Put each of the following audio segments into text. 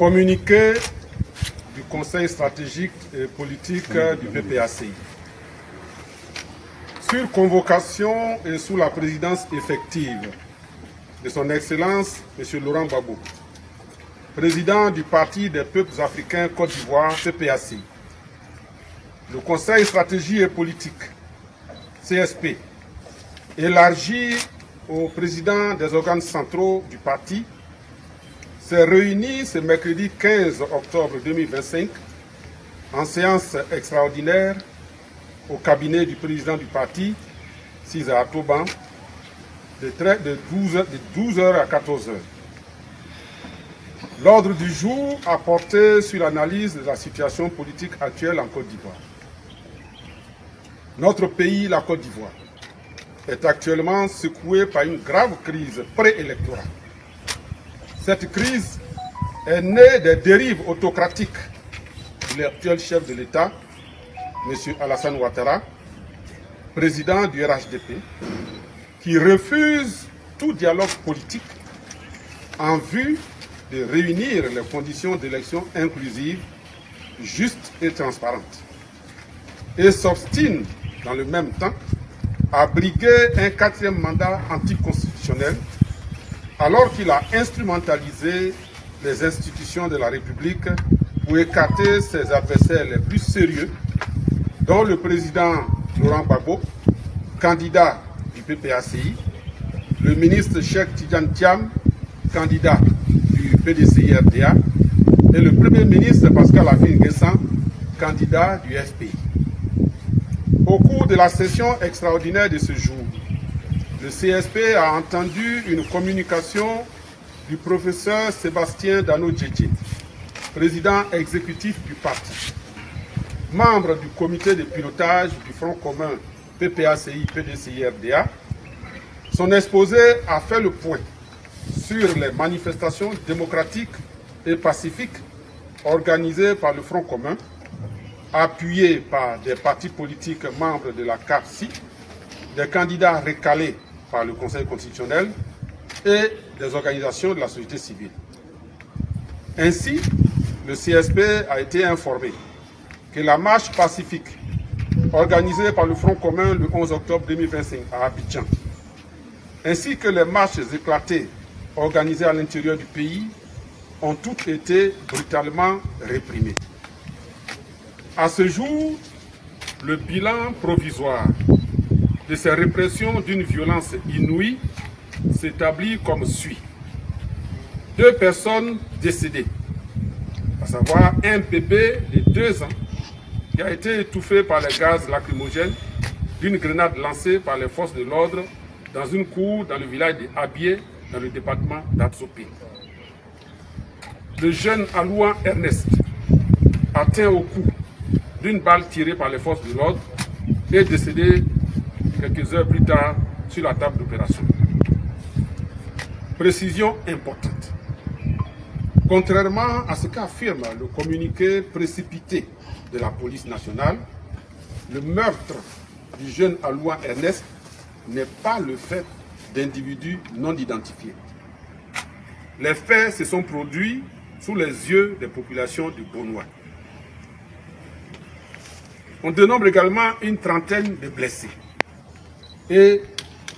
Communiqué du Conseil stratégique et politique du PPACI. Sur convocation et sous la présidence effective de son Excellence M. Laurent Gbagbo, président du Parti des peuples africains Côte d'Ivoire, PPACI, le Conseil stratégique et politique, CSP, élargi au président des organes centraux du parti, s'est réuni ce mercredi 15 octobre 2025 en séance extraordinaire au cabinet du président du parti, César Toban, de 12h à 14h. L'ordre du jour a porté sur l'analyse de la situation politique actuelle en Côte d'Ivoire. Notre pays, la Côte d'Ivoire, est actuellement secoué par une grave crise préélectorale. Cette crise est née des dérives autocratiques de l'actuel chef de l'État, M. Alassane Ouattara, président du RHDP, qui refuse tout dialogue politique en vue de réunir les conditions d'élections inclusives, justes et transparentes, et s'obstine dans le même temps à briguer un quatrième mandat anticonstitutionnel alors qu'il a instrumentalisé les institutions de la République pour écarter ses adversaires les plus sérieux, dont le président Laurent Gbagbo, candidat du PPACI, le ministre Cheikh Tidiane Thiam, candidat du PDCI-RDA, et le premier ministre Pascal Affi-N'Guessan, candidat du FPI. Au cours de la session extraordinaire de ce jour, le CSP a entendu une communication du professeur Sébastien Dano-Djedje, président exécutif du parti, membre du comité de pilotage du Front commun PPACI-PDCI-RDA. Son exposé a fait le point sur les manifestations démocratiques et pacifiques organisées par le Front commun, appuyées par des partis politiques membres de la CAPSI, des candidats recalés par le Conseil constitutionnel et des organisations de la société civile. Ainsi, le CSP a été informé que la marche pacifique organisée par le Front commun le 11 octobre 2025 à Abidjan, ainsi que les marches éclatées organisées à l'intérieur du pays, ont toutes été brutalement réprimées. À ce jour, le bilan provisoire de ces répressions d'une violence inouïe s'établit comme suit. 2 personnes décédées, à savoir un bébé de 2 ans qui a été étouffé par les gaz lacrymogènes d'une grenade lancée par les forces de l'ordre dans une cour dans le village de Abié, dans le département d'Atsopé. Le jeune Alouan Ernest, atteint au cou d'une balle tirée par les forces de l'ordre, est décédé quelques heures plus tard sur la table d'opération. Précision importante. Contrairement à ce qu'affirme le communiqué précipité de la police nationale, le meurtre du jeune Alouan Ernest n'est pas le fait d'individus non identifiés. Les faits se sont produits sous les yeux des populations du Bonois. On dénombre également une trentaine de blessés et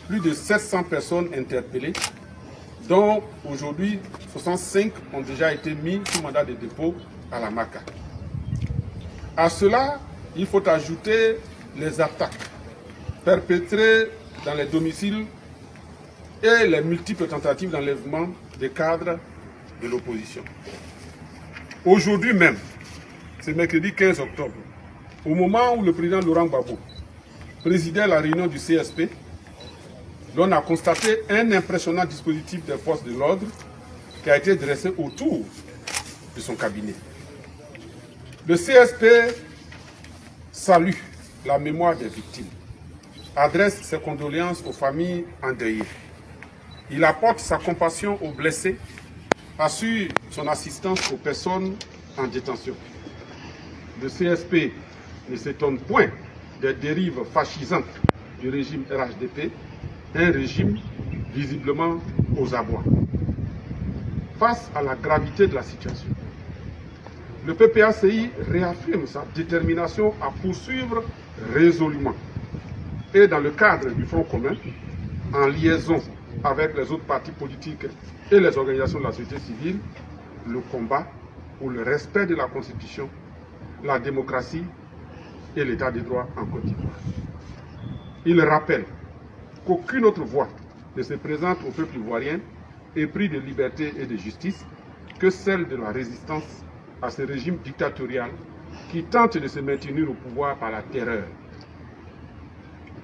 plus de 700 personnes interpellées, dont aujourd'hui 65 ont déjà été mis sous mandat de dépôt à la MACA. À cela, il faut ajouter les attaques perpétrées dans les domiciles et les multiples tentatives d'enlèvement des cadres de l'opposition. Aujourd'hui même, c'est mercredi 15 octobre, au moment où le président Laurent Gbagbo présidait la réunion du CSP, l'on a constaté un impressionnant dispositif des forces de l'ordre qui a été dressé autour de son cabinet. Le CSP salue la mémoire des victimes, adresse ses condoléances aux familles endeuillées. Il apporte sa compassion aux blessés, assure son assistance aux personnes en détention. Le CSP ne s'étonne point des dérives fascisantes du régime RHDP, un régime visiblement aux abois. Face à la gravité de la situation, le PPACI réaffirme sa détermination à poursuivre résolument et dans le cadre du Front commun, en liaison avec les autres partis politiques et les organisations de la société civile, le combat pour le respect de la Constitution, la démocratie et l'état de droit en Côte d'Ivoire. Il rappelle qu'aucune autre voie ne se présente au peuple ivoirien épris de liberté et de justice que celle de la résistance à ce régime dictatorial qui tente de se maintenir au pouvoir par la terreur.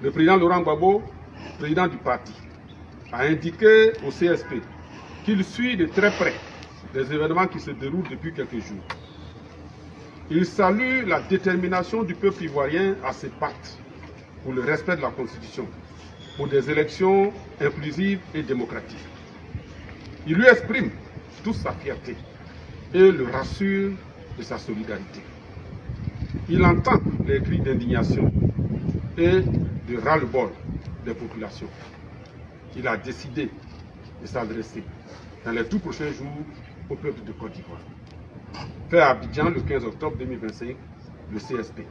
Le président Laurent Gbagbo, président du parti, a indiqué au CSP qu'il suit de très près les événements qui se déroulent depuis quelques jours. Il salue la détermination du peuple ivoirien à se battre pour le respect de la Constitution, pour des élections inclusives et démocratiques. Il lui exprime toute sa fierté et le rassure de sa solidarité. Il entend les cris d'indignation et de ras-le-bol des populations. Il a décidé de s'adresser dans les tout prochains jours au peuple de Côte d'Ivoire. Fait à Abidjan le 15 octobre 2025, le CSP.